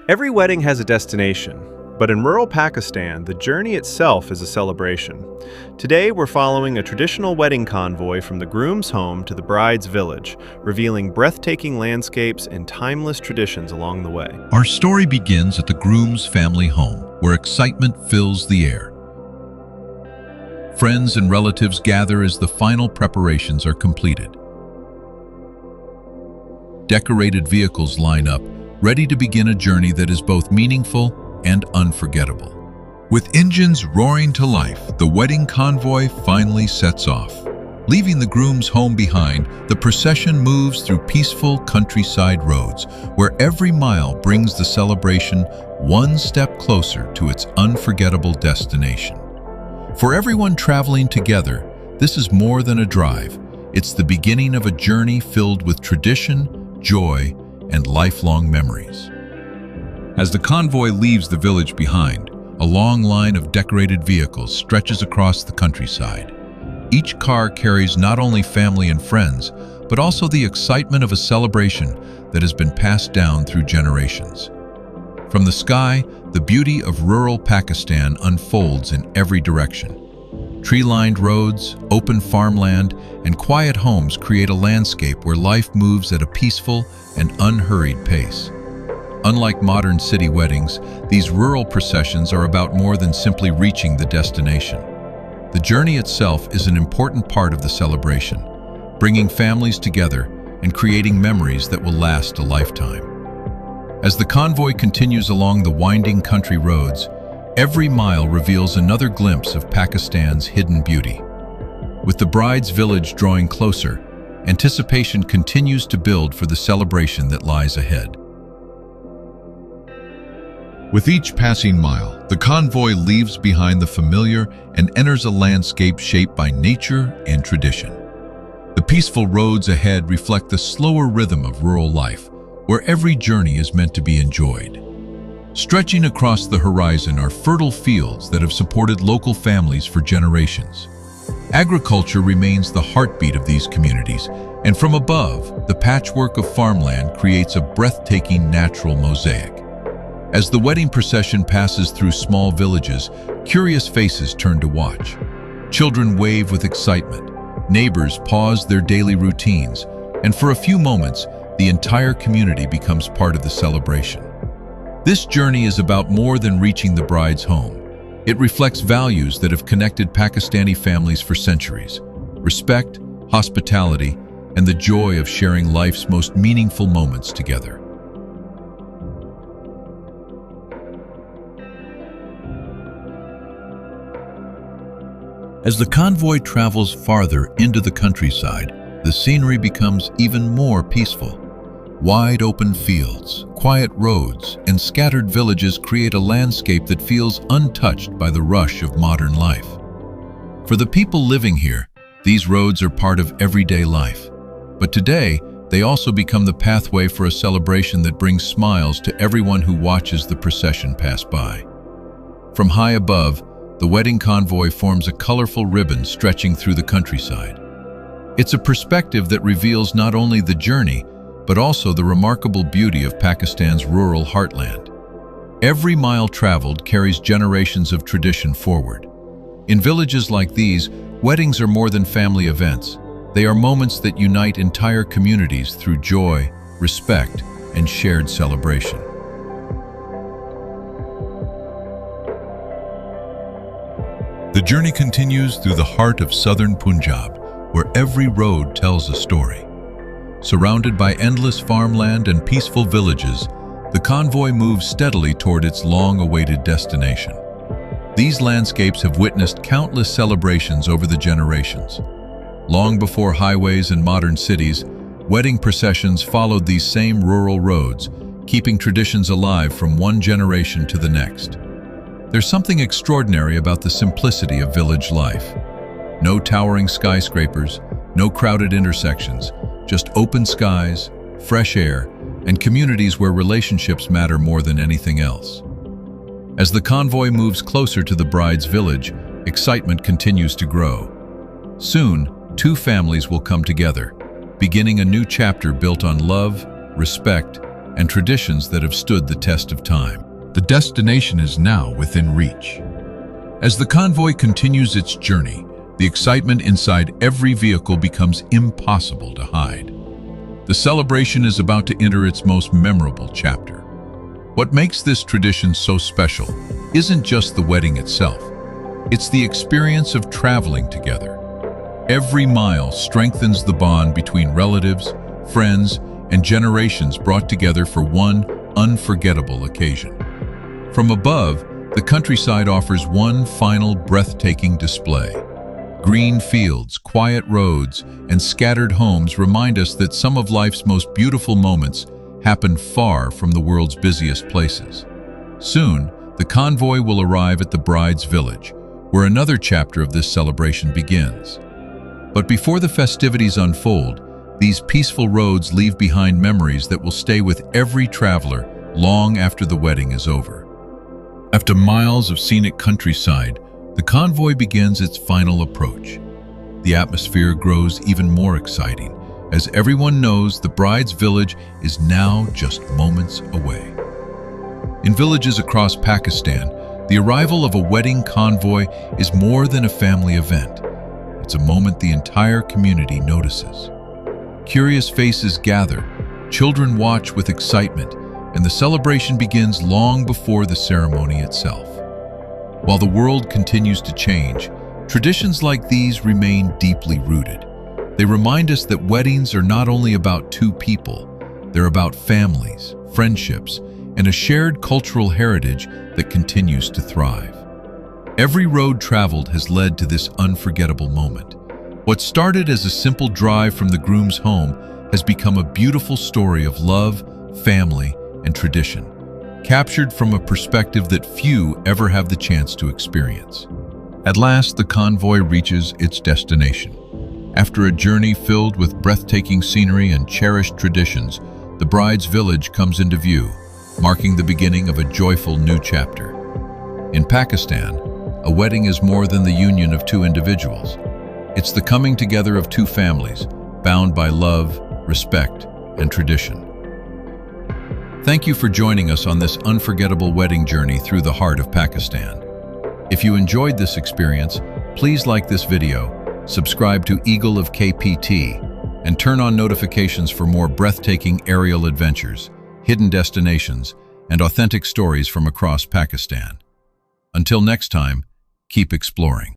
Every wedding has a destination, but in rural Pakistan, the journey itself is a celebration. Today, we're following a traditional wedding convoy from the groom's home to the bride's village, revealing breathtaking landscapes and timeless traditions along the way. Our story begins at the groom's family home, where excitement fills the air. Friends and relatives gather as the final preparations are completed. Decorated vehicles line up, ready to begin a journey that is both meaningful and unforgettable. With engines roaring to life, the wedding convoy finally sets off. Leaving the groom's home behind, the procession moves through peaceful countryside roads, where every mile brings the celebration one step closer to its unforgettable destination. For everyone traveling together, this is more than a drive. It's the beginning of a journey filled with tradition, joy, and lifelong memories. As the convoy leaves the village behind, a long line of decorated vehicles stretches across the countryside. Each car carries not only family and friends, but also the excitement of a celebration that has been passed down through generations. From the sky, the beauty of rural Pakistan unfolds in every direction. Tree-lined roads, open farmland, and quiet homes create a landscape where life moves at a peaceful and unhurried pace. Unlike modern city weddings, these rural processions are about more than simply reaching the destination. The journey itself is an important part of the celebration, bringing families together and creating memories that will last a lifetime. As the convoy continues along the winding country roads, every mile reveals another glimpse of Pakistan's hidden beauty. With the bride's village drawing closer, anticipation continues to build for the celebration that lies ahead. With each passing mile, the convoy leaves behind the familiar and enters a landscape shaped by nature and tradition. The peaceful roads ahead reflect the slower rhythm of rural life, where every journey is meant to be enjoyed. Stretching across the horizon are fertile fields that have supported local families for generations. Agriculture remains the heartbeat of these communities, and from above, the patchwork of farmland creates a breathtaking natural mosaic. As the wedding procession passes through small villages, curious faces turn to watch. Children wave with excitement, neighbors pause their daily routines, and for a few moments, the entire community becomes part of the celebration. This journey is about more than reaching the bride's home. It reflects values that have connected Pakistani families for centuries: respect, hospitality, and the joy of sharing life's most meaningful moments together. As the convoy travels farther into the countryside, the scenery becomes even more peaceful. Wide open fields, quiet roads, and scattered villages create a landscape that feels untouched by the rush of modern life. For the people living here, these roads are part of everyday life. But today, they also become the pathway for a celebration that brings smiles to everyone who watches the procession pass by. From high above, the wedding convoy forms a colorful ribbon stretching through the countryside. It's a perspective that reveals not only the journey, but also the remarkable beauty of Pakistan's rural heartland. Every mile traveled carries generations of tradition forward. In villages like these, weddings are more than family events. They are moments that unite entire communities through joy, respect, and shared celebration. The journey continues through the heart of southern Punjab, where every road tells a story. Surrounded by endless farmland and peaceful villages, the convoy moves steadily toward its long-awaited destination. These landscapes have witnessed countless celebrations over the generations. Long before highways and modern cities, wedding processions followed these same rural roads, keeping traditions alive from one generation to the next. There's something extraordinary about the simplicity of village life. No towering skyscrapers, no crowded intersections, just open skies, fresh air, and communities where relationships matter more than anything else. As the convoy moves closer to the bride's village, excitement continues to grow. Soon, two families will come together, beginning a new chapter built on love, respect, and traditions that have stood the test of time. The destination is now within reach. As the convoy continues its journey, the excitement inside every vehicle becomes impossible to hide. The celebration is about to enter its most memorable chapter. What makes this tradition so special isn't just the wedding itself. It's the experience of traveling together. Every mile strengthens the bond between relatives, friends, and generations brought together for one unforgettable occasion. From above, the countryside offers one final breathtaking display. Green fields, quiet roads, and scattered homes remind us that some of life's most beautiful moments happen far from the world's busiest places. Soon, the convoy will arrive at the bride's village, where another chapter of this celebration begins. But before the festivities unfold, these peaceful roads leave behind memories that will stay with every traveler long after the wedding is over. After miles of scenic countryside, the convoy begins its final approach. The atmosphere grows even more exciting, as everyone knows the bride's village is now just moments away. In villages across Pakistan, the arrival of a wedding convoy is more than a family event. It's a moment the entire community notices. Curious faces gather, children watch with excitement, and the celebration begins long before the ceremony itself. While the world continues to change, traditions like these remain deeply rooted. They remind us that weddings are not only about two people, they're about families, friendships, and a shared cultural heritage that continues to thrive. Every road traveled has led to this unforgettable moment. What started as a simple drive from the groom's home has become a beautiful story of love, family, and tradition, captured from a perspective that few ever have the chance to experience. At last, the convoy reaches its destination. After a journey filled with breathtaking scenery and cherished traditions, the bride's village comes into view, marking the beginning of a joyful new chapter. In Pakistan, a wedding is more than the union of two individuals. It's the coming together of two families, bound by love, respect, and tradition. Thank you for joining us on this unforgettable wedding journey through the heart of Pakistan. If you enjoyed this experience, please like this video, subscribe to Eagle of KPT, and turn on notifications for more breathtaking aerial adventures, hidden destinations, and authentic stories from across Pakistan. Until next time, keep exploring.